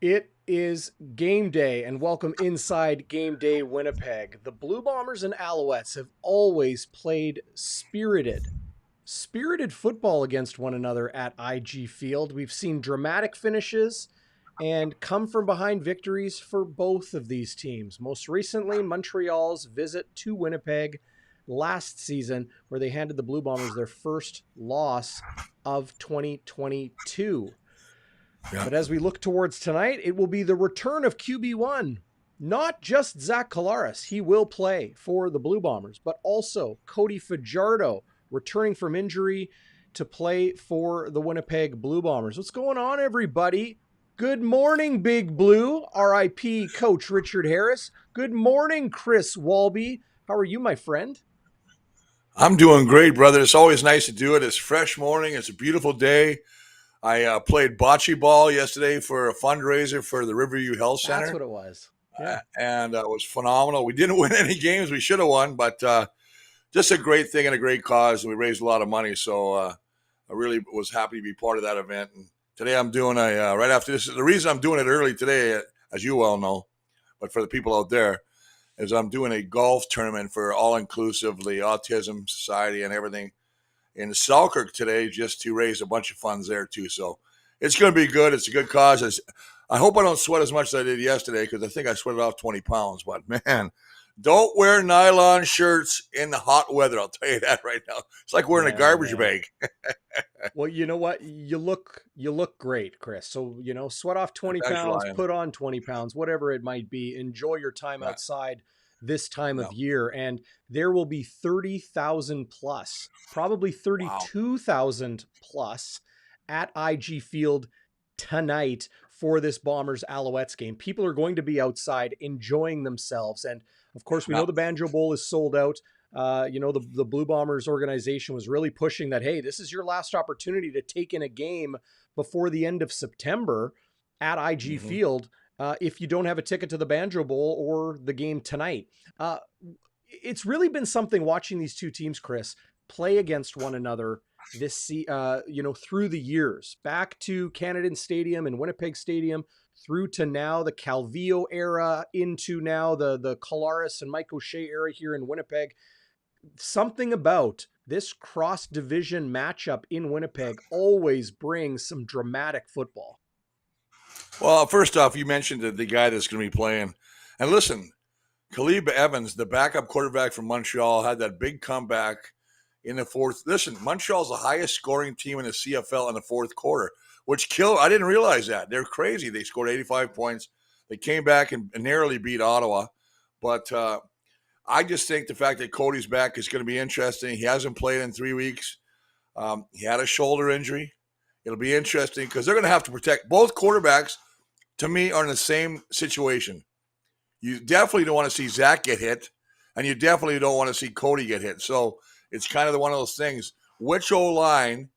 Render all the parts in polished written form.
It is game day, and welcome inside Game Day Winnipeg. The Blue Bombers and Alouettes have always played spirited football against one another at IG Field. We've seen dramatic finishes and come from behind victories for both of these teams. Most recently, Montreal's visit to Winnipeg last season, where they handed the Blue Bombers their first loss of 2022. Yeah. But as we look towards tonight, it will be the return of QB1. Not just Zach Collaros, he will play for the Blue Bombers, but also Cody Fajardo returning from injury to play for the Winnipeg Blue Bombers. What's going on, everybody? Good morning, Big Blue. RIP Coach Richard Harris. Good morning, Chris Walby. How are you, my friend? I'm doing great, brother. It's always nice to do it. It's fresh morning. It's a beautiful day. I played bocce ball yesterday for a fundraiser for the Riverview Health Center. That's what it was. Yeah. And it was phenomenal. We didn't win any games. We should have won, but just a great thing and a great cause. And we raised a lot of money. So I really was happy to be part of that event. And today I'm doing right after this. The reason I'm doing it early today, as you well know, but for the people out there, is I'm doing a golf tournament for all-inclusive, the Autism Society and everything in Selkirk today, just to raise a bunch of funds there too. So it's going to be good. It's a good cause. I hope I don't sweat as much as I did yesterday, because I think I sweated off 20 pounds. But man, don't wear nylon shirts in the hot weather. I'll tell you that right now. It's like wearing a garbage bag. Well, you know what? You look great, Chris. So, sweat off 20 pounds, put on 20 pounds, whatever it might be. Enjoy your time outside this time of year. And there will be 30,000 plus, probably 32,000 plus at IG Field tonight for this Bombers Alouettes game. People are going to be outside enjoying themselves. And of course, we know the Banjo Bowl is sold out. The Blue Bombers organization was really pushing that, hey, this is your last opportunity to take in a game before the end of September at IG Field if you don't have a ticket to the Banjo Bowl or the game tonight. It's really been something watching these two teams, Chris, play against one another through the years, back to Canadian Stadium and Winnipeg Stadium, through to now the Calvillo era, into now the Collaros and Mike O'Shea era here in Winnipeg. Something about this cross-division matchup in Winnipeg always brings some dramatic football. Well, first off, you mentioned the guy that's going to be playing. And listen, Caleb Evans, the backup quarterback from Montreal, had that big comeback in the fourth. Listen, Montreal's the highest scoring team in the CFL in the fourth quarter, which killed. I didn't realize that. They're crazy. They scored 85 points. They came back and narrowly beat Ottawa. But I just think the fact that Cody's back is going to be interesting. He hasn't played in 3 weeks. He had a shoulder injury. It'll be interesting because they're going to have to protect both quarterbacks. To me, are in the same situation. You definitely don't want to see Zach get hit, and you definitely don't want to see Cody get hit. So it's kind of one of those things. Which O-line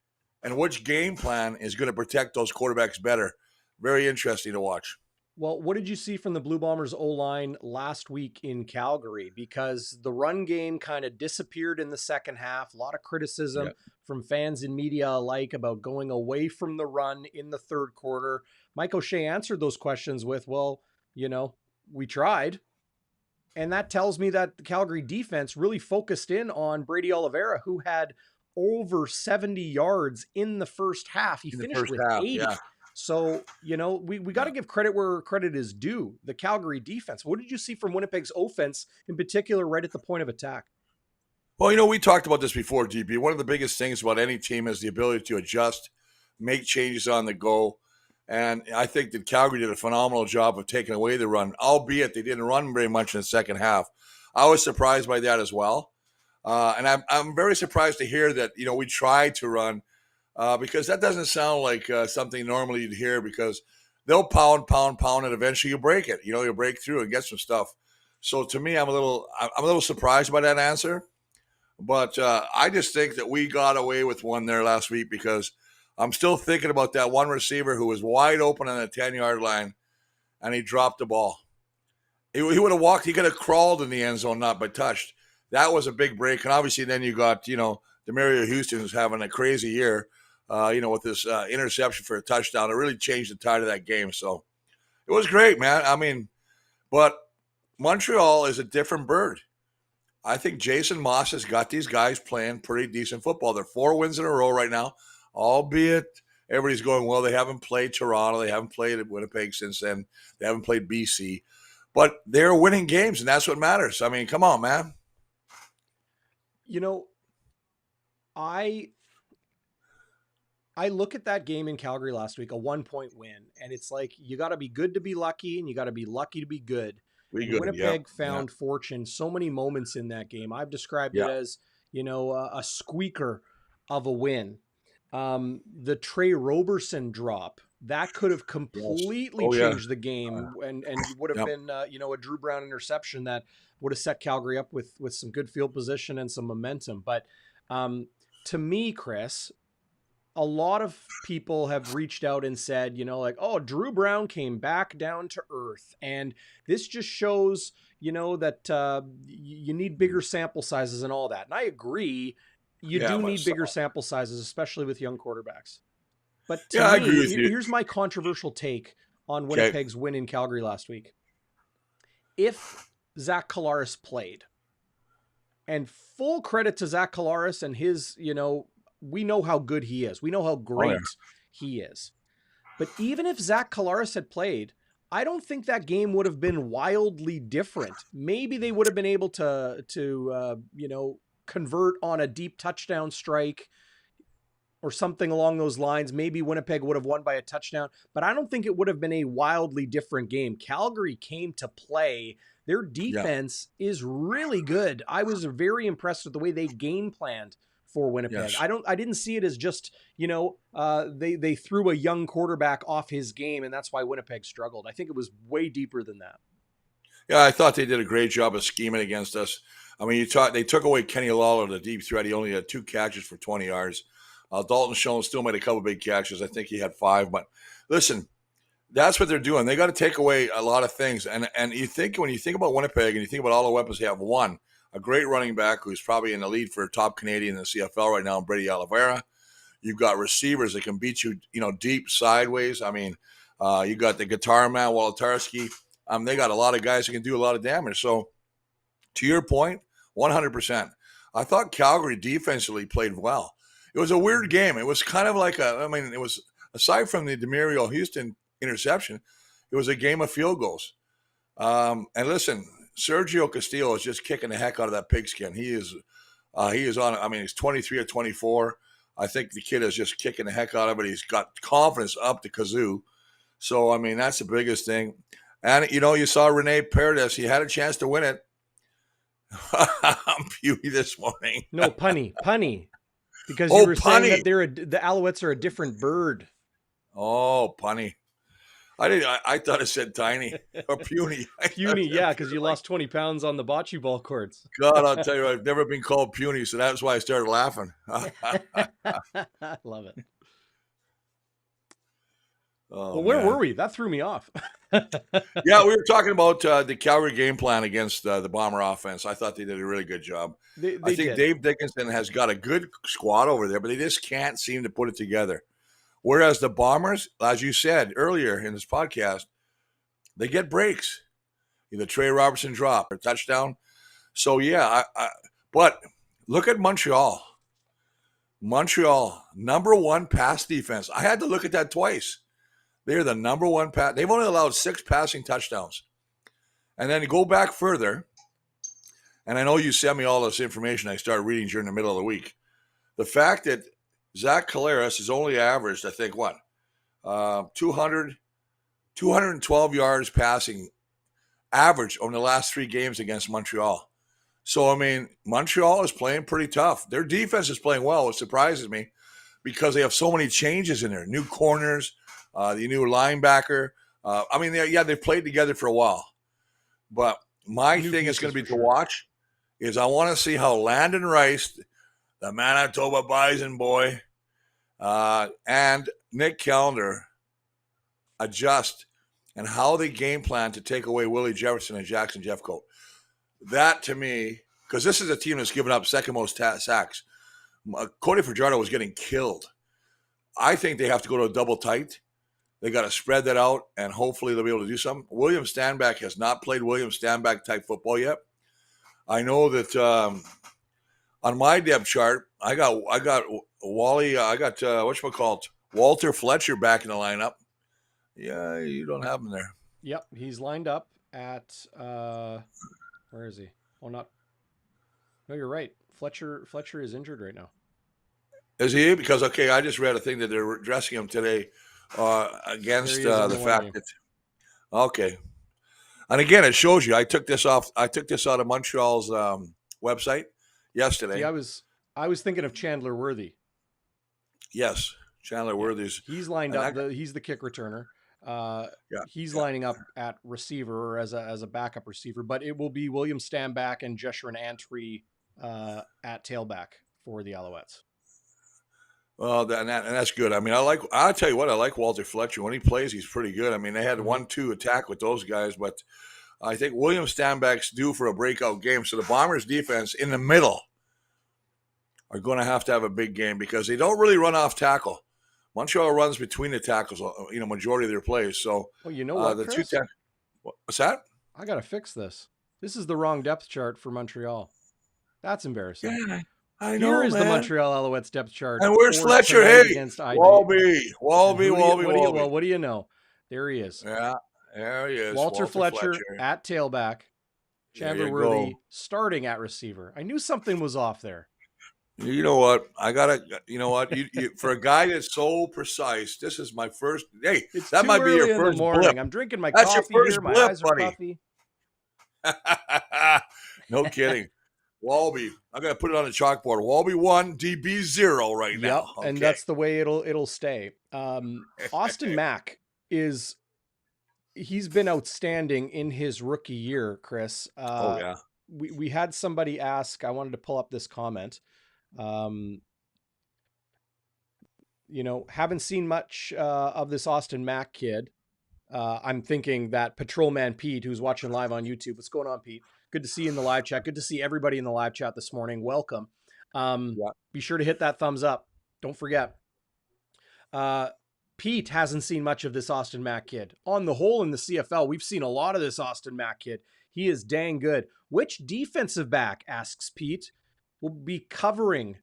and which game plan is going to protect those quarterbacks better? Very interesting to watch. Well, what did you see from the Blue Bombers O-line last week in Calgary? Because the run game kind of disappeared in the second half. A lot of criticism from fans and media alike about going away from the run in the third quarter. Mike O'Shea answered those questions with, well, we tried. And that tells me that the Calgary defense really focused in on Brady Oliveira, who had over 70 yards in the first half. He finished with 80. Yeah. So, we got to give credit where credit is due. The Calgary defense. What did you see from Winnipeg's offense in particular right at the point of attack? Well, we talked about this before, DB. One of the biggest things about any team is the ability to adjust, make changes on the go. And I think that Calgary did a phenomenal job of taking away the run, albeit they didn't run very much in the second half. I was surprised by that as well. And I'm very surprised to hear that, we tried to run. Because that doesn't sound like something normally you'd hear, because they'll pound, and eventually you break it. You'll break through and get some stuff. So to me, I'm a little surprised by that answer. But I just think that we got away with one there last week, because I'm still thinking about that one receiver who was wide open on the 10-yard line, and he dropped the ball. He would have walked. He could have crawled in the end zone, not by touched. That was a big break. And obviously then you got, Demario Houston, who's having a crazy year. With this interception for a touchdown, it really changed the tide of that game. So It was great, man. I mean, but Montreal is a different bird. I think Jason Moss has got these guys playing pretty decent football. They're 4 wins in a row right now, albeit everybody's going, well, they haven't played Toronto. They haven't played at Winnipeg since then. They haven't played BC. But they're winning games, and that's what matters. I mean, come on, man. You know, I look at that game in Calgary last week, a 1-point win, and it's like you got to be good to be lucky, and you got to be lucky to be good. Winnipeg found fortune so many moments in that game. I've described it as, a squeaker of a win. The Trey Roberson drop, that could have completely changed the game, and would have been, a Drew Brown interception that would have set Calgary up with some good field position and some momentum. But to me, Chris, a lot of people have reached out and said, Drew Brown came back down to earth. And this just shows, that you need bigger sample sizes and all that. And I agree. You do need bigger sample sizes, especially with young quarterbacks. But to me, I agree with you. Here's my controversial take on Winnipeg's win in Calgary last week. If Zach Collaros played, and full credit to Zach Collaros and his, we know how good he is. We know how great he is. But even if Zach Collaros had played, I don't think that game would have been wildly different. Maybe they would have been able to convert on a deep touchdown strike or something along those lines. Maybe Winnipeg would have won by a touchdown, but I don't think it would have been a wildly different game. Calgary came to play. Their defense is really good. I was very impressed with the way they game planned for Winnipeg. Yes. I didn't see it as just, they threw a young quarterback off his game and that's why Winnipeg struggled. I think it was way deeper than that. Yeah, I thought they did a great job of scheming against us. I mean, they took away Kenny Lawler, the deep threat. He only had 2 catches for 20 yards. Dalton Schoen still made a couple big catches. I think he had 5. But listen, that's what they're doing. They got to take away a lot of things. And you think when you think about Winnipeg and you think about all the weapons they have, a great running back who's probably in the lead for a top Canadian in the CFL right now, Brady Oliveira. You've got receivers that can beat you, deep sideways. I mean, you got the guitar man, Wolotarski. They got a lot of guys that can do a lot of damage. So to your point, 100%. I thought Calgary defensively played well. It was a weird game. It was kind of like it was, aside from the Demario Houston interception, it was a game of field goals. And listen, Sergio Castillo is just kicking the heck out of that pigskin. He is on, he's 23 or 24. I think the kid is just kicking the heck out of it. He's got confidence up to kazoo. So, that's the biggest thing. And, you saw Rene Paredes. He had a chance to win it. I'm puny this morning. No, punny. Because you were saying that the Alouettes are a different bird. Oh, punny. I thought it said tiny or puny. Puny, yeah, because you lost 20 pounds on the bocce ball courts. God, I'll tell you, I've never been called puny, so that's why I started laughing. I love it. Oh, where were we? That threw me off. Yeah, we were talking about the Calgary game plan against the Bomber offense. I thought they did a really good job. I think did. Dave Dickinson has got a good squad over there, but they just can't seem to put it together. Whereas the Bombers, as you said earlier in this podcast, they get breaks. Either Trey Robertson drop or touchdown. So, yeah, but look at Montreal. Montreal, number 1 pass defense. I had to look at that twice. They're the number 1 pass. They've only allowed 6 passing touchdowns. And then you go back further, and I know you sent me all this information I started reading during the middle of the week. The fact that Zach Collaros has only averaged, I think, 212 yards passing average over the last 3 games against Montreal. So, Montreal is playing pretty tough. Their defense is playing well. It surprises me because they have so many changes in there. New corners, the new linebacker. They've played together for a while. But my thing is going to be to watch is I want to see how Landon Rice, the Manitoba Bison boy, and Nick Callender adjust and how they game plan to take away Willie Jefferson and Jackson Jeffcoat. That to me, because this is a team that's given up second most sacks. Cody Fajardo was getting killed. I think they have to go to a double tight They got to spread that out, and hopefully they'll be able to do something. William Stanback has not played William Stanback type football yet. I know that on my depth chart, I got Wally. Whatchamacallit, Walter Fletcher back in the lineup. Yeah, you don't have him there. Yep, he's lined up at where is he? Oh, not. No, you're right. Fletcher is injured right now. Is he? Because I just read a thing that they're dressing him today against the fact that. Okay, and again, it shows you. I took this out of Montreal's website yesterday. See, I was thinking of Chandler Worthy. Yes, Chandler Worthy's. He's lined up. He's the kick returner. He's lining up at receiver or as a backup receiver, but it will be William Stanback and Jeshurun Antwi at tailback for the Alouettes. Well, and that's good. I mean, I'll tell you what, I like Walter Fletcher. When he plays, he's pretty good. I mean, they had 1-2 attack with those guys, but I think William Stanback's due for a breakout game. So the Bombers defense in the middle are going to have a big game because they don't really run off tackle. Montreal runs between the tackles, majority of their plays. So, well, you know what, Chris? What's that? I got to fix this. This is the wrong depth chart for Montreal. That's embarrassing. Yeah, I know, Here is man. the Montreal Alouettes depth chart. And where's Fletcher? Hey, against Walby. Well, what do you know? There he is. Yeah, there he is. Walter Fletcher at tailback. Chandler Worthy starting at receiver. I knew something was off there. You know what? You for a guy that's so precise, this is my first. Hey, it's that might be your first blip. I'm drinking my coffee here. My eyes are puffy. No kidding. Walby, I got to put it on the chalkboard. Walby 1, DB 0 right now. Yep, okay. And that's the way it'll stay. Austin Mack he's been outstanding in his rookie year, Chris. We had somebody ask. I wanted to pull up this comment. Haven't seen much of this Austin Mack kid. I'm thinking that Patrolman Pete, who's watching live on YouTube. What's going on, Pete? Good to see you in the live chat. Good to see everybody in the live chat this morning. Welcome. Be sure to hit that thumbs up. Don't forget. Pete hasn't seen much of this Austin Mack kid. On the whole, in the CFL, we've seen a lot of this Austin Mack kid. He is dang good. Which defensive back, asks Pete, will be covering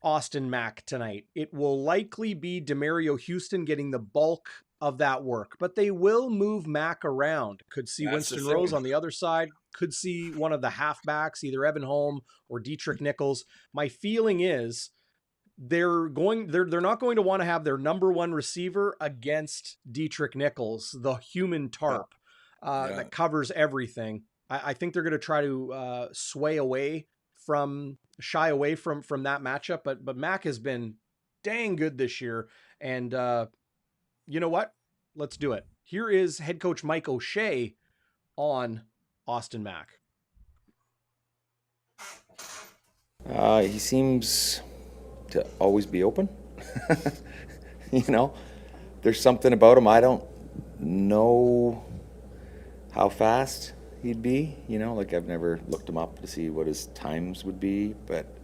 Austin Mack tonight? It will likely be Demario Houston getting the bulk of that work, but they will move Mack around. Could see Winston Rose on the other side. Could see one of the halfbacks, either Evan Holm or Dietrich Nichols. My feeling is they're not going to want to have their number one receiver against Dietrich Nichols, the human tarp that covers everything. I think they're going to try to shy away from that matchup. But Mack has been dang good this year, and you know what? Let's do it. Here is head coach Mike O'Shea on Austin Mack. He seems to always be open. There's something about him. I don't know how fast he'd be. I've never looked him up to see what his times would be, but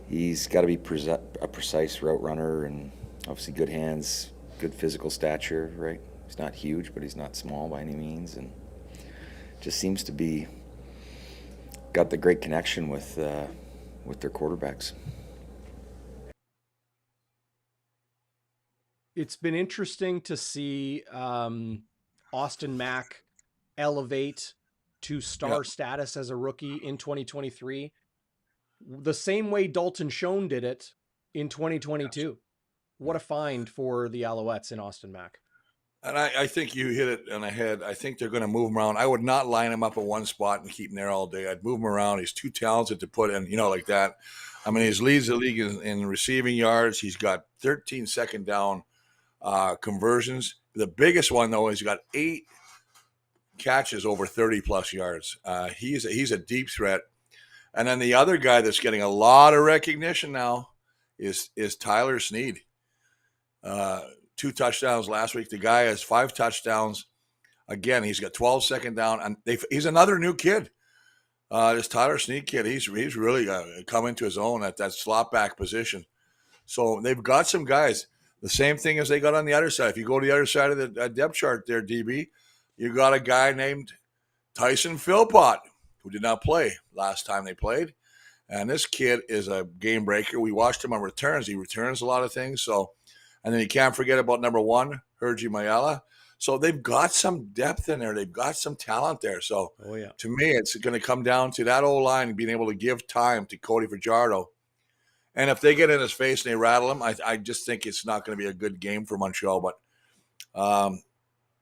he's got to be a precise route runner and obviously good hands, good physical stature, right? He's not huge, but he's not small by any means, and just seems to be got the great connection with their quarterbacks. It's been interesting to see Austin Mack elevate to star status as a rookie in 2023, the same way Dalton Schoen did it in 2022. What a find for the Alouettes in Austin Mack. And I think you hit it on the head. I think they're going to move him around. I would not line him up in one spot and keep him there all day. I'd move him around. He's too talented to put in, like that. I mean, he leads the league in receiving yards. He's got 13 second down conversions. The biggest one, though, is he's got 8 catches over 30-plus yards. He's a deep threat. And then the other guy that's getting a lot of recognition now is Tyler Snead. 2 touchdowns last week. The guy has 5 touchdowns. Again, he's got 12 second down, and he's another new kid. This Tyler Snead kid, he's really come into his own at that slot back position. So they've got some guys. The same thing as they got on the other side. If you go to the other side of the depth chart there, DB, you got a guy named Tyson Philpott, who did not play last time they played. And this kid is a game breaker. We watched him on returns. He returns a lot of things. So, and then you can't forget about number 1, Hergy Mayala. So they've got some depth in there. They've got some talent there. So to me, it's going to come down to that O-line being able to give time to Cody Fajardo. And if they get in his face and they rattle him, I just think it's not going to be a good game for Montreal. But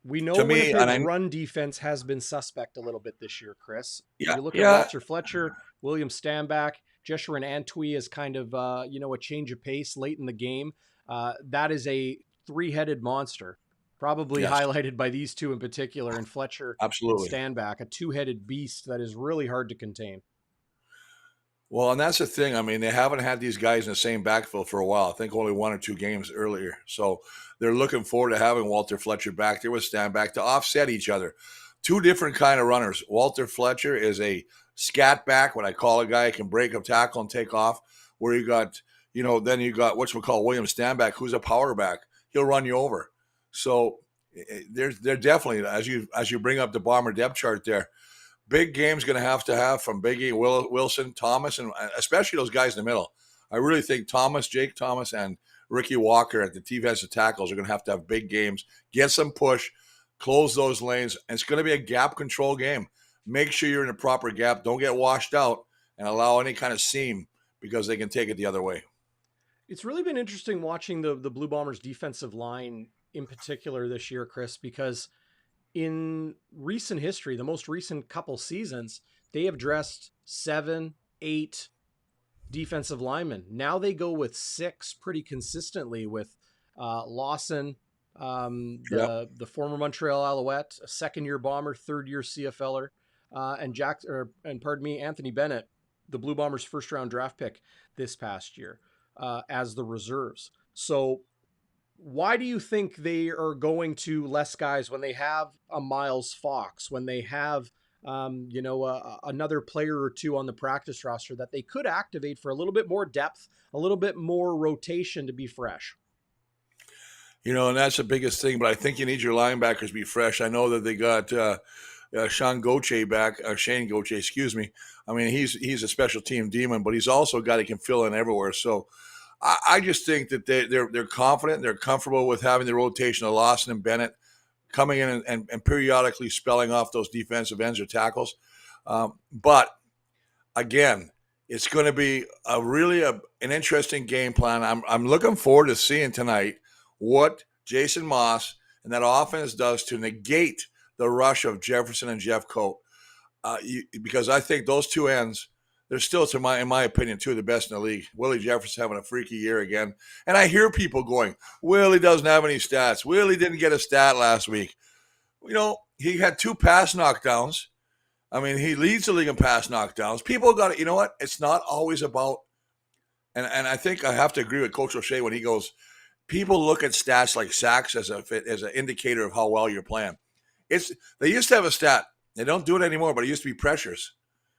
we know Winnipeg's run defense has been suspect a little bit this year, Chris. Yeah, you look at Walter Fletcher, William Stanback, Jeshurun Antwi as kind of a change of pace late in the game. That is a 3-headed monster, probably highlighted by these two in particular, and Fletcher and Stanback, a 2-headed beast that is really hard to contain. Well, and that's the thing. I mean, they haven't had these guys in the same backfield for a while. I think only 1 or 2 games earlier. So they're looking forward to having Walter Fletcher back there with Stanback to offset each other. 2 different kind of runners. Walter Fletcher is a scat back, when I call a guy who can break a tackle and take off, where you got, then you got William Stanback, who's a power back. He'll run you over. So they're definitely, as you bring up the Bomber depth chart there, big game's going to have from Biggie, Wilson, Thomas, and especially those guys in the middle. I really think Jake Thomas, and Ricky Walker at the defensive tackles are going to have big games, get some push, close those lanes. And it's going to be a gap control game. Make sure you're in a proper gap. Don't get washed out and allow any kind of seam, because they can take it the other way. It's really been interesting watching the Blue Bombers defensive line in particular this year, Chris, because in recent history, the most recent couple seasons, they have dressed 7, 8 defensive linemen. Now they go with 6 pretty consistently, with Lawson, the former Montreal Alouette, a second-year Bomber, third-year CFLer, and Anthony Bennett, the Blue Bombers' first-round draft pick this past year, as the reserves. So why do you think they are going to less guys when they have a Miles Fox, when they have, another player or 2 on the practice roster that they could activate for a little bit more depth, a little bit more rotation to be fresh? And that's the biggest thing, but I think you need your linebackers to be fresh. I know that they got Shane Gauthier back, excuse me. I mean, he's a special team demon, but he's also a guy that can fill in everywhere. So I just think that they're confident, they're comfortable with having the rotation of Lawson and Bennett coming in and periodically spelling off those defensive ends or tackles. But again, it's going to be an interesting game plan. I'm looking forward to seeing tonight what Jason Moss and that offense does to negate the rush of Jefferson and Jeff Coat, because I think those 2 ends, they're still, in my opinion, 2 of the best in the league. Willie Jefferson having a freaky year again. And I hear people going, Willie doesn't have any stats. Willie didn't get a stat last week. He had 2 pass knockdowns. I mean, he leads the league in pass knockdowns. People got it. You know what? It's not always about, and I think I have to agree with Coach O'Shea when he goes, people look at stats like sacks as an indicator of how well you're playing. They used to have a stat. They don't do it anymore, but it used to be pressures.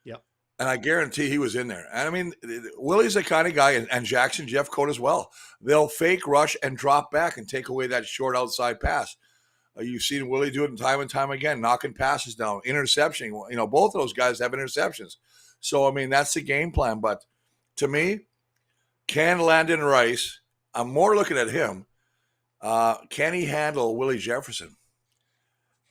Yep. And I guarantee he was in there. And I mean, Willie's the kind of guy, and Jackson, Jeff Coat as well. They'll fake rush and drop back and take away that short outside pass. You've seen Willie do it time and time again, knocking passes down, interception. Both of those guys have interceptions. So, I mean, that's the game plan. But to me, can Landon Rice, I'm more looking at him. Can he handle Willie Jefferson?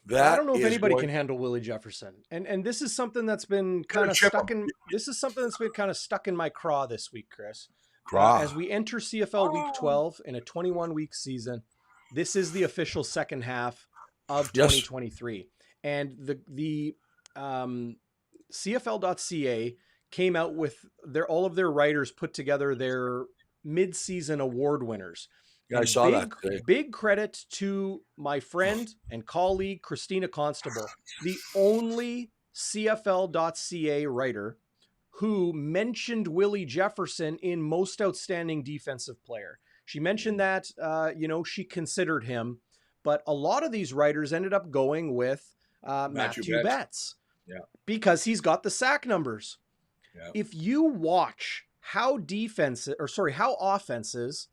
I don't know if anybody can handle Willie Jefferson. And this is something that's been kind of stuck in my craw this week, Chris. As we enter CFL Week 12 in a 21-week season, this is the official second half of 2023. And the CFL.ca came out with all of their writers put together their mid-season award winners. Yeah, I saw that today. Big credit to my friend and colleague, Christina Constable, the only CFL.ca writer who mentioned Willie Jefferson in most outstanding defensive player. She mentioned that, she considered him, but a lot of these writers ended up going with Matthew Betts. Yeah. Because he's got the sack numbers. Yeah. If you watch how offenses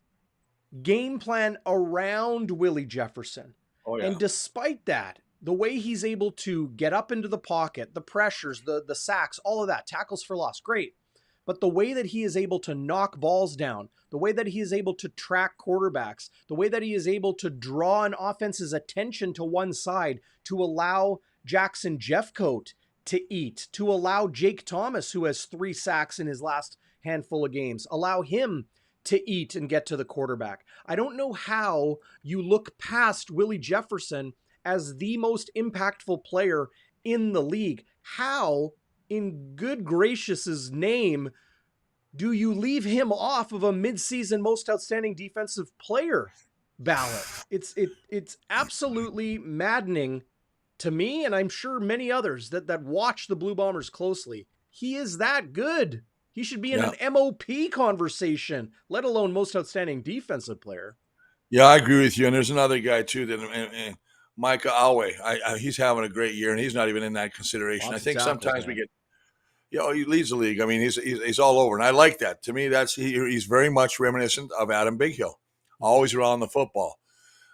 game plan around Willie Jefferson. Oh, yeah. And despite that, the way he's able to get up into the pocket, the pressures, the sacks, all of that, tackles for loss, great. But the way that he is able to knock balls down, the way that he is able to track quarterbacks, the way that he is able to draw an offense's attention to one side to allow Jackson Jeffcoat to eat, to allow Jake Thomas, who has 3 sacks in his last handful of games, allow him to eat and get to the quarterback. I don't know how you look past Willie Jefferson as the most impactful player in the league. How, in good gracious' name, do you leave him off of a midseason most outstanding defensive player ballot? It's absolutely maddening to me, and I'm sure many others that watch the Blue Bombers closely. He is that good. He should be in an MOP conversation, let alone most outstanding defensive player. Yeah, I agree with you. And there's another guy too that Micah Alouettes. He's having a great year, and he's not even in that consideration. I think sometimes we get, he leads the league. I mean, he's all over, and I like that. To me, he's very much reminiscent of Adam Bighill, always around the football.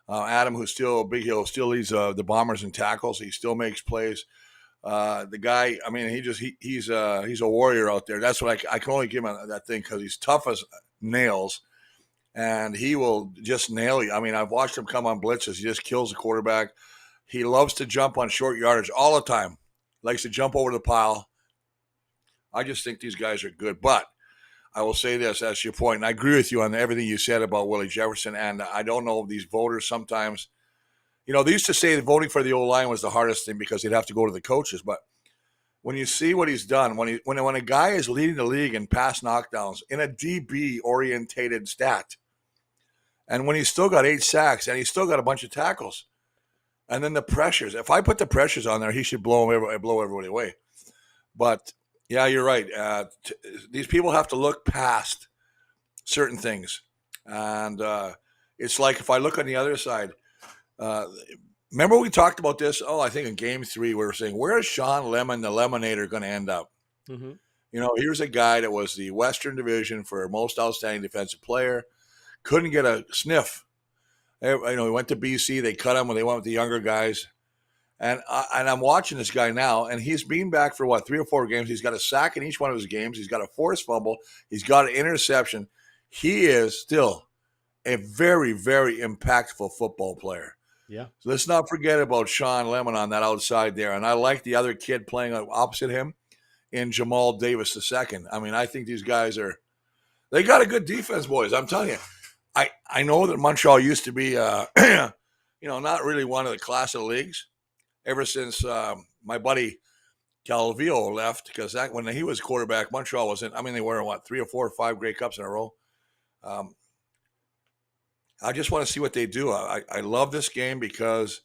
Adam, Bighill still leads the Bombers in tackles. He still makes plays. The guy, I mean, he's a warrior out there. That's what I can only give him that thing, because he's tough as nails, and he will just nail you. I mean, I've watched him come on blitzes. He just kills the quarterback. He loves to jump on short yardage all the time. Likes to jump over the pile. I just think these guys are good. But I will say this, as your point, and I agree with you on everything you said about Willie Jefferson. And I don't know, these voters sometimes, they used to say that voting for the O-line was the hardest thing because they'd have to go to the coaches. But when you see what he's done, when a guy is leading the league in pass knockdowns in a DB-orientated stat, and when he's still got 8 sacks and he's still got a bunch of tackles, and then the pressures, if I put the pressures on there, he should blow everybody away. But yeah, you're right. These people have to look past certain things. And it's like, if I look on the other side, remember we talked about this? I think in Game 3, we were saying, where is Sean Lemon, the Lemonator, going to end up? Mm-hmm. Here's a guy that was the Western Division for most outstanding defensive player. Couldn't get a sniff. He went to BC. They cut him when they went with the younger guys. And I'm watching this guy now, and he's been back for 3 or 4 games. He's got a sack in each one of his games. He's got a forced fumble. He's got an interception. He is still a very, very impactful football player. Yeah. So let's not forget about Sean Lemon on that outside there. And I like the other kid playing opposite him in Jamal Davis II. I mean, I think these guys they got a good defense, boys. I'm telling you. I know that Montreal used to be, not really one of the class of the leagues. Ever since my buddy Calvillo left, because when he was quarterback, Montreal wasn't. I mean, they were 3 or 4 or 5 Grey Cups in a row. I just want to see what they do. I love this game because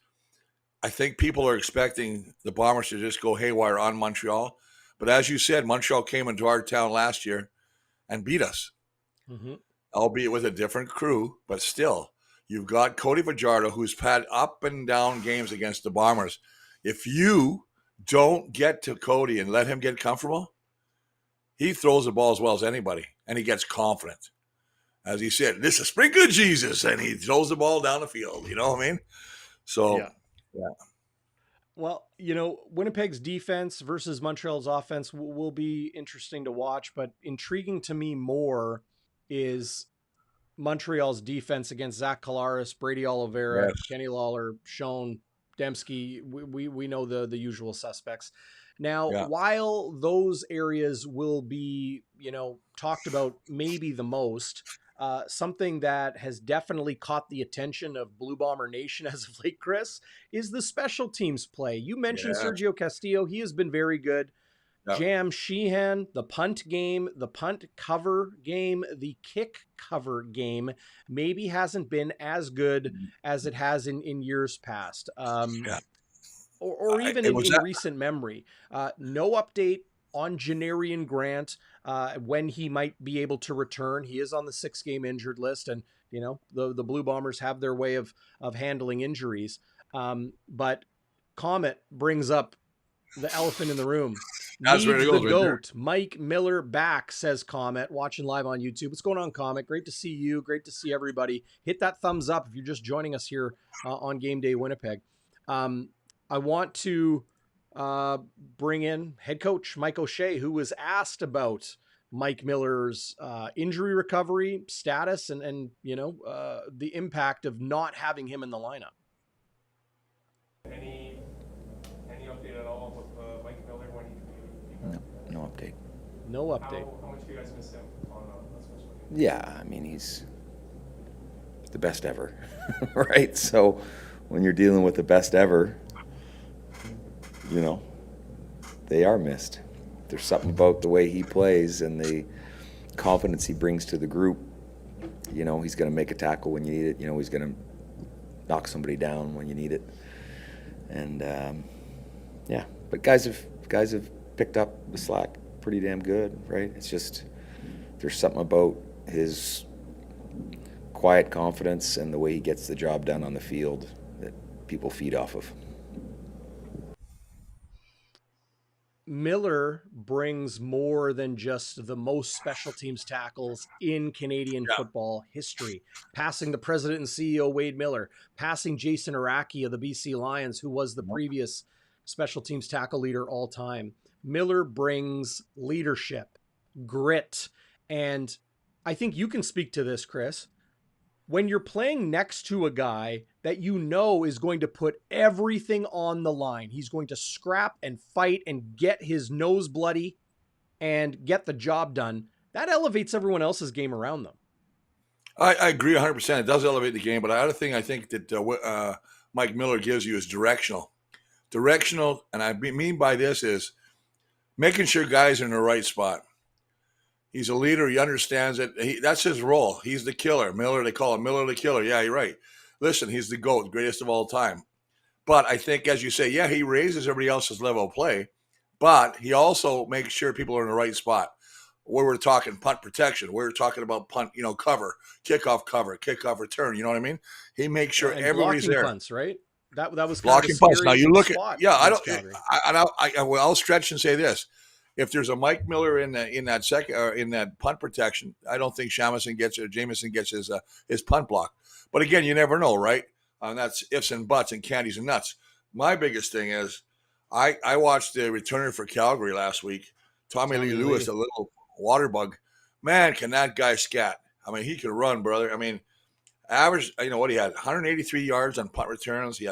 I think people are expecting the Bombers to just go haywire on Montreal. But as you said, Montreal came into our town last year and beat us, albeit with a different crew, but still. You've got Cody Fajardo, who's had up and down games against the Bombers. If you don't get to Cody and let him get comfortable, he throws the ball as well as anybody, and he gets confident. As he said, this is sprinkle Jesus, and he throws the ball down the field. You know what I mean? So, yeah. Well, Winnipeg's defense versus Montreal's offense will be interesting to watch, but intriguing to me more is Montreal's defense against Zach Collaros, Brady Oliveira, Kenny Lawler, Schoen, Dembski. We know the usual suspects. Now, while those areas will be, talked about maybe the most, something that has definitely caught the attention of Blue Bomber Nation as of late, Chris, is the special teams play. You mentioned Sergio Castillo. He has been very good. Jam Sheehan, the punt game, the punt cover game, the kick cover game maybe hasn't been as good as it has in years past. Or even in recent memory. No update on Janarian Grant when he might be able to return. He is on the 6-game injured list, and the Blue Bombers have their way of handling injuries. But Comet brings up the elephant in the room. That's where it goes, the goat. Mike Miller back, says Comet, watching live on YouTube. What's going on, Comet? Great to see you. Great to see everybody. Hit that thumbs up if you're just joining us here on Game Day Winnipeg. I want to bring in head coach Mike O'Shea, who was asked about Mike Miller's injury recovery status and the impact of not having him in the lineup. Any update at all with Mike Miller when he can be No update. No update. How much do you guys miss him on special game? Yeah, I mean, he's the best ever, right? So when you're dealing with the best ever, they are missed. There's something about the way he plays and the confidence he brings to the group. He's going to make a tackle when you need it. He's going to knock somebody down when you need it. And but guys have picked up the slack pretty damn good, right? It's just there's something about his quiet confidence and the way he gets the job done on the field that people feed off of. Miller brings more than just the most special teams tackles in Canadian football history. Passing the president and CEO Wade Miller, passing Jason Araki of the BC Lions, who was the previous special teams tackle leader all time. Miller brings leadership, grit, and I think you can speak to this, Chris. When you're playing next to a guy that is going to put everything on the line, he's going to scrap and fight and get his nose bloody and get the job done, that elevates everyone else's game around them. I agree 100%. It does elevate the game, but the other thing I think that Mike Miller gives you is directional. Directional, and I mean by this is making sure guys are in the right spot. He's a leader. He understands it. That's his role. He's the killer. Miller, they call him Miller the killer. Yeah, you're right. Listen, he's the GOAT, greatest of all time. But I think, as you say, he raises everybody else's level of play, but he also makes sure people are in the right spot. Where we're talking punt protection, we're talking about punt, cover, kickoff return. You know what I mean? He makes sure everybody's there. Punts, right? That was blocking punts. Now you look at I'll stretch and say this. If there's a Mike Miller in that second or in that punt protection, I don't think Jamison gets his punt block. But again, you never know, right? That's ifs and buts and candies and nuts. My biggest thing is I watched the returner for Calgary last week, Tommy Lee Lewis, a little water bug. Man, can that guy scat? I mean, he can run, brother. I mean, average. What he had 183 yards on punt returns. He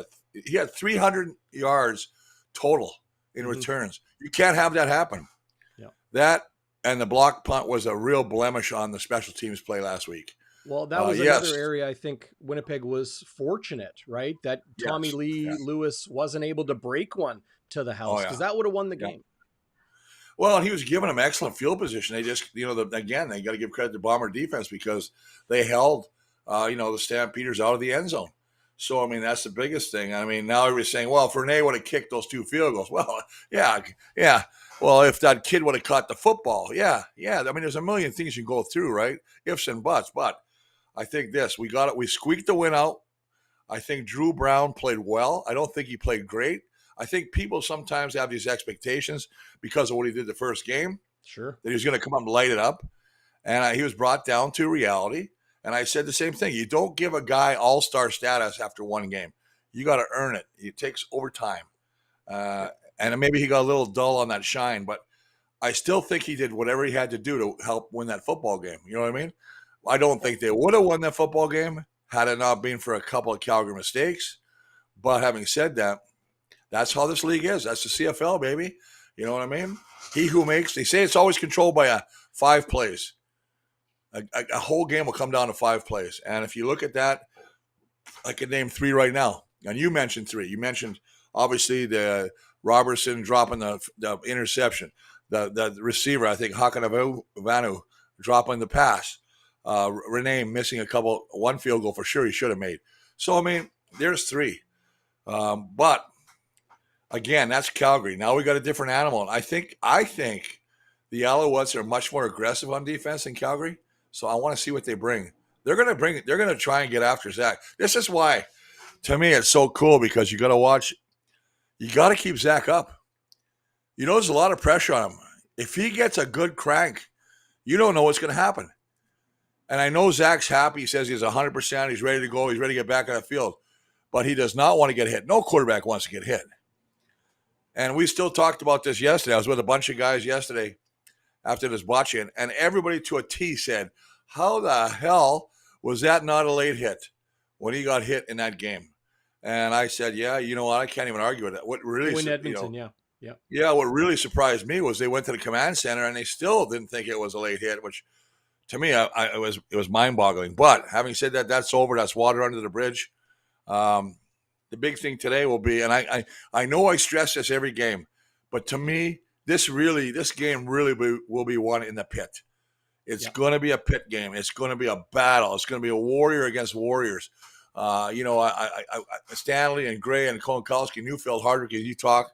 had 300 yards total in returns. You can't have that happen. That and the block punt was a real blemish on the special teams play last week. Well, that was another area I think Winnipeg was fortunate, right? That Tommy Lee Lewis wasn't able to break one to the house because that would have won the game. Well, and he was giving them excellent field position. They just, again, they got to give credit to Bomber defense because they held, the Stampeders out of the end zone. So, I mean, that's the biggest thing. I mean, now everybody's saying, well, if Rene would have kicked those 2 field goals, well, yeah. Well, if that kid would have caught the football, yeah. I mean, there's a million things you can go through, right? Ifs and buts. But I think we got it. We squeaked the win out. I think Drew Brown played well. I don't think he played great. I think people sometimes have these expectations because of what he did the first game. Sure. That he was going to come up and light it up. And he was brought down to reality. And I said the same thing. You don't give a guy all-star status after one game. You got to earn it. It takes overtime. And maybe he got a little dull on that shine, but I still think he did whatever he had to do to help win that football game. You know what I mean? I don't think they would have won that football game had it not been for a couple of Calgary mistakes. But having said that, that's how this league is. That's the CFL, baby. You know what I mean? He who makes, they say it's always controlled by 5 plays. A whole game will come down to 5 plays. And if you look at that, I could name 3 right now. And you mentioned 3. You mentioned, obviously, the Robertson dropping the interception. The receiver, I think, Hakanavanu dropping the pass. Rene missing one field goal for sure he should have made. So, I mean, there's 3. But, again, that's Calgary. Now we got a different animal. And I think the Alouettes are much more aggressive on defense than Calgary. So I want to see what they bring. They're going to try and get after Zach. This is why, to me, it's so cool because you got to keep Zach up. there's a lot of pressure on him. If he gets a good crank, you don't know what's going to happen. And I know Zach's happy. He says he's 100%. He's ready to go. He's ready to get back on the field. But he does not want to get hit. No quarterback wants to get hit. And we still talked about this yesterday. I was with a bunch of guys yesterday after this watching, and everybody to a T said, how the hell was that not a late hit when he got hit in that game? And I said, yeah, you know what? I can't even argue with that. What really, in Edmonton, yeah. What really surprised me was they went to the command center and they still didn't think it was a late hit, which to me, it was mind-boggling. But having said that, that's over. That's water under the bridge. The big thing today will be, and I know I stress this every game, but to me, this game really will be won in the pit. It's going to be a pit game. It's going to be a battle. It's going to be a warrior against warriors. Stanley and Gray and Kolonkowski, Neufeld, Hardwick, as you talk,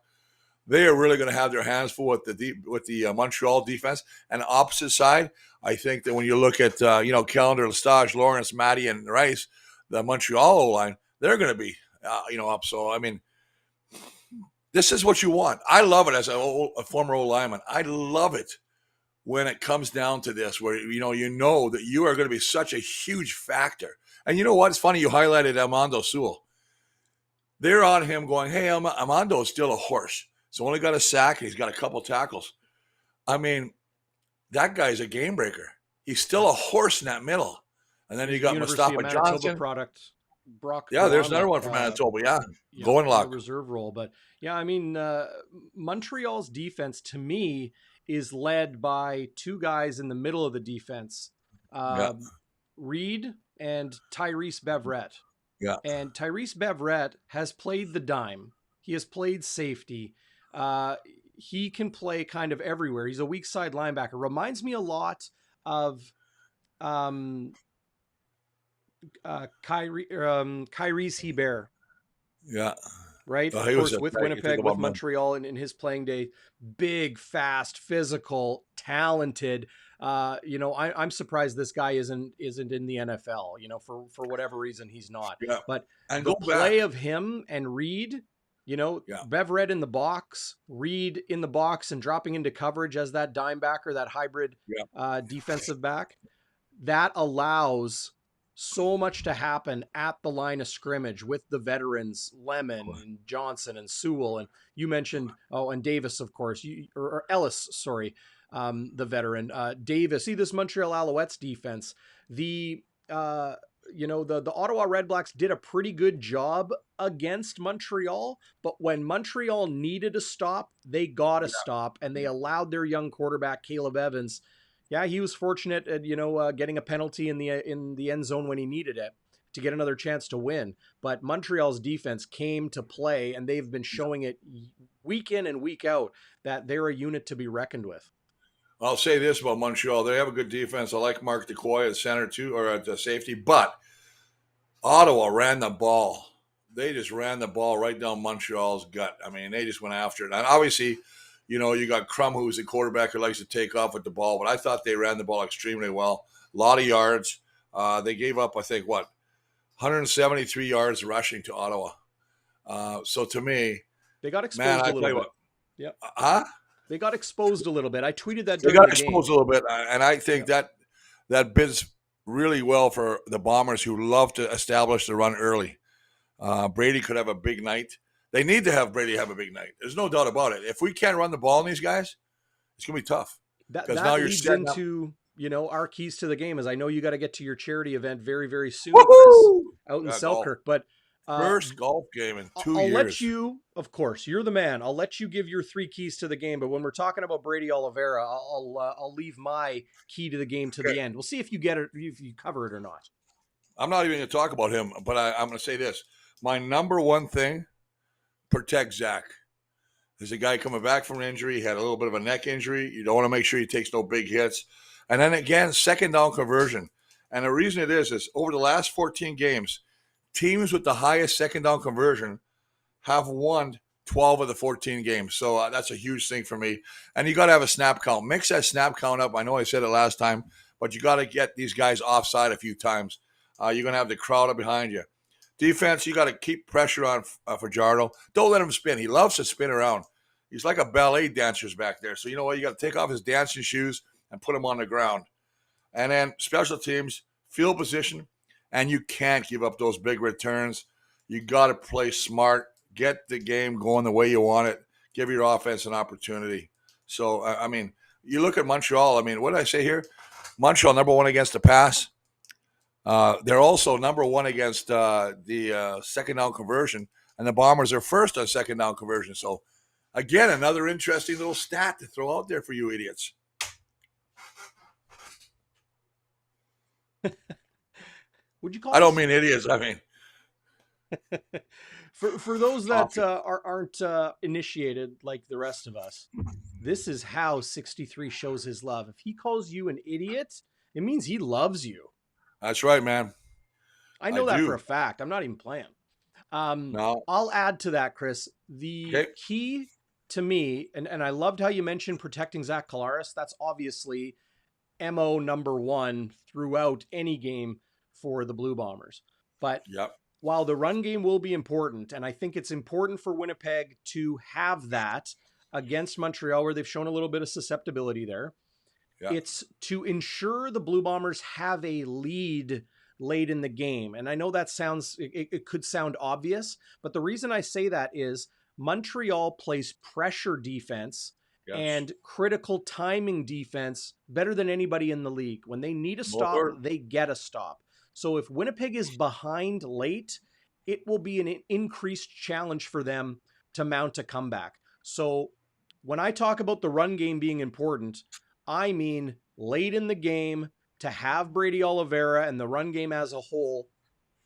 they are really going to have their hands full with the Montreal defense. And the opposite side, I think that when you look at Callender, Lestage, Lawrence, Matty, and Rice, the Montreal O-line, they're going to be up. So I mean, this is what you want. I love it as a former O-lineman. I love it when it comes down to this, where you know that you are going to be such a huge factor. And you know what? It's funny you highlighted Armando Sewell. They're on him going, hey, Armando is still a horse. He's only got a sack and he's got a couple tackles. I mean, that guy's a game breaker. He's still a horse in that middle. And then you got Mustafa Johnson. Product. Brock. There's another one from Manitoba. Going lock. Reserve role. But I mean, Montreal's defense to me is led by two guys in the middle of the defense, Reed and Tyrese Beverette. Yeah. And Tyrese Beverette has played the dime. He has played safety. He can play kind of everywhere. He's a weak side linebacker. Reminds me a lot of Kyrese Hebert. Yeah. Right? Of course, with Winnipeg, with Montreal in his playing day, big, fast, physical, talented. I'm surprised this guy isn't in the NFL, for whatever reason he's not. Yeah. But the play of him and Reed, Beverette in the box, Reed in the box and dropping into coverage as that dime backer, that hybrid defensive back, that allows so much to happen at the line of scrimmage with the veterans, Lemon and Johnson and Sewell. And you mentioned, and Davis, of course, or Ellis, sorry, the veteran, Davis. See this Montreal Alouettes defense. The Ottawa Redblacks did a pretty good job against Montreal, but when Montreal needed a stop, they got a stop, and they allowed their young quarterback, Caleb Evans. Yeah, he was fortunate at, getting a penalty in the end zone when he needed it to get another chance to win. But Montreal's defense came to play, and they've been showing it week in and week out that they're a unit to be reckoned with. I'll say this about Montreal. They have a good defense. I like Mark DeCoy at center too, or at safety. But Ottawa ran the ball. They just ran the ball right down Montreal's gut. I mean, they just went after it. And obviously, you got Crum, who's a quarterback who likes to take off with the ball. But I thought they ran the ball extremely well. A lot of yards. They gave up, I think, 173 yards rushing to Ottawa. So to me, they got exposed a little bit. Yeah. They got exposed a little bit. I tweeted that during the game. They got exposed a little bit, and I think that bids really well for the Bombers, who love to establish the run early. Brady could have a big night. They need to have Brady have a big night. There's no doubt about it. If we can't run the ball on these guys, it's going to be tough. That now leads into our keys to the game. Is I know you got to get to your charity event very, very soon, Chris, out in Selkirk, but. First golf game in 2 years. I'll let you, of course, you're the man. I'll let you give your 3 keys to the game. But when we're talking about Brady Oliveira, I'll leave my key to the game to the end. We'll see if you get it, if you cover it or not. I'm not even going to talk about him, but I'm going to say this. My number one thing, protect Zach. There's a guy coming back from an injury. He had a little bit of a neck injury. You don't want to make sure he takes no big hits. And then again, second down conversion. And the reason it is over the last 14 games, teams with the highest second down conversion have won 12 of the 14 games. So that's a huge thing for me. And you got to have a snap count. Mix that snap count up. I know I said it last time, but you got to get these guys offside a few times. You're going to have the crowd up behind you. Defense, you got to keep pressure on Fajardo. Don't let him spin. He loves to spin around. He's like a ballet dancer's back there. So you know what? You got to take off his dancing shoes and put him on the ground. And then special teams, field position, and you can't give up those big returns. You got to play smart, get the game going the way you want it, give your offense an opportunity. So, I mean, you look at Montreal. I mean, what did I say here? Montreal, number one against the pass. They're also number one against the second down conversion, and the Bombers are first on second down conversion. So, again, another interesting little stat to throw out there for you idiots. Would you call? I don't mean idiots. I mean, for those that aren't initiated like the rest of us, this is how 63 shows his love. If he calls you an idiot, it means he loves you. That's right, man. I know that for a fact. I'm not even playing. No. I'll add to that, Chris. The key to me, and I loved how you mentioned protecting Zach Collaros. That's obviously MO number one throughout any game for the Blue Bombers. But while the run game will be important, and I think it's important for Winnipeg to have that against Montreal, where they've shown a little bit of susceptibility there, it's to ensure the Blue Bombers have a lead late in the game. And I know that it could sound obvious, but the reason I say that is Montreal plays pressure defense and critical timing defense better than anybody in the league. When they need a stop, they get a stop. So if Winnipeg is behind late, it will be an increased challenge for them to mount a comeback. So when I talk about the run game being important, I mean late in the game to have Brady Oliveira and the run game as a whole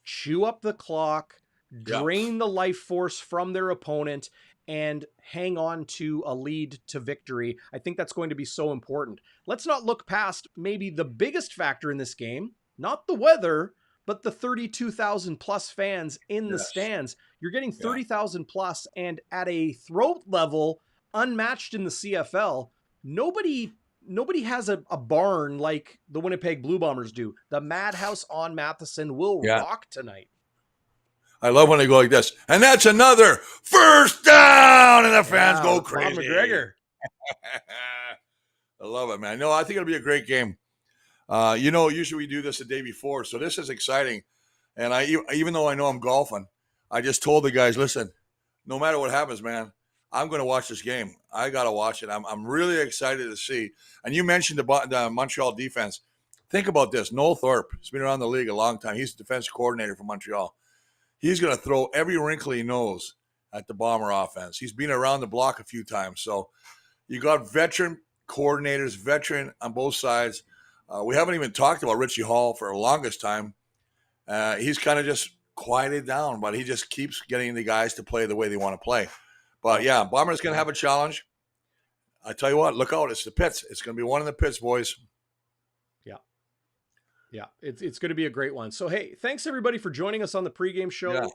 chew up the clock, drain the life force from their opponent, and hang on to a lead to victory. I think that's going to be so important. Let's not look past maybe the biggest factor in this game, not the weather, but the 32,000 plus fans in the stands. You're getting 30,000 plus, and at a throat level unmatched in the CFL. Nobody has a barn like the Winnipeg Blue Bombers do. The Madhouse on Matheson will rock tonight. I love when they go like this. And that's another first down, and the fans go crazy. Bob McGregor. I love it, man. No, I think it'll be a great game. Usually we do this the day before, so this is exciting. And even though I know I'm golfing, I just told the guys, listen, no matter what happens, man, I'm going to watch this game. I got to watch it. I'm really excited to see. And you mentioned the Montreal defense. Think about this. Noel Thorpe has been around the league a long time. He's the defense coordinator for Montreal. He's going to throw every wrinkle he knows at the Bomber offense. He's been around the block a few times. So you got veteran coordinators, veteran on both sides. We haven't even talked about Richie Hall for the longest time. He's kind of just quieted down, but he just keeps getting the guys to play the way they want to play. But, yeah, Bomber's going to have a challenge. I tell you what, look out. It's the pits. It's going to be one in the pits, boys. Yeah, it's going to be a great one. So, hey, thanks, everybody, for joining us on the pregame show.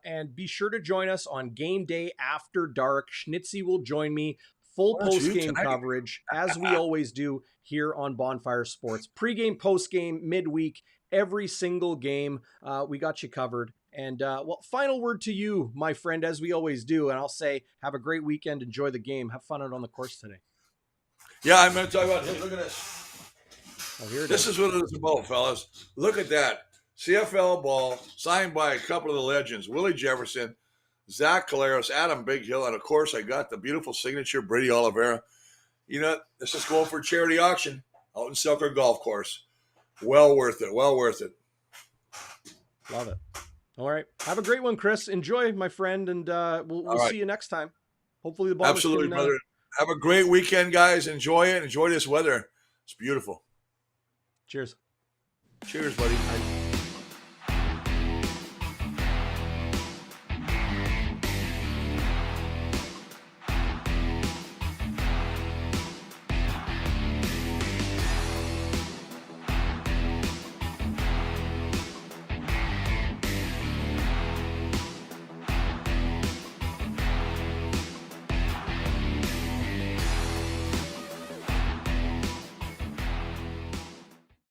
And be sure to join us on Game Day After Dark. Schnitzy will join me. Full post-game coverage, as we always do here on Bonfire Sports. Pre-game, post-game, midweek, every single game, we got you covered. And, final word to you, my friend, as we always do. And I'll say, have a great weekend. Enjoy the game. Have fun out on the course today. Yeah, I'm going to talk about it. Look at this. Oh, here this is what it's about, fellas. Look at that. CFL ball signed by a couple of the legends, Willie Jefferson, Zach Collaros, Adam Big Hill, and, of course, I got the beautiful signature, Brady Oliveira. You know, this is going for a charity auction out in Selkirk Golf Course. Well worth it. Well worth it. Love it. All right. Have a great one, Chris. Enjoy, my friend, and we'll see you next time. Hopefully the Bombers Absolutely, brother. Have a great weekend, guys. Enjoy it. Enjoy this weather. It's beautiful. Cheers. Cheers, buddy.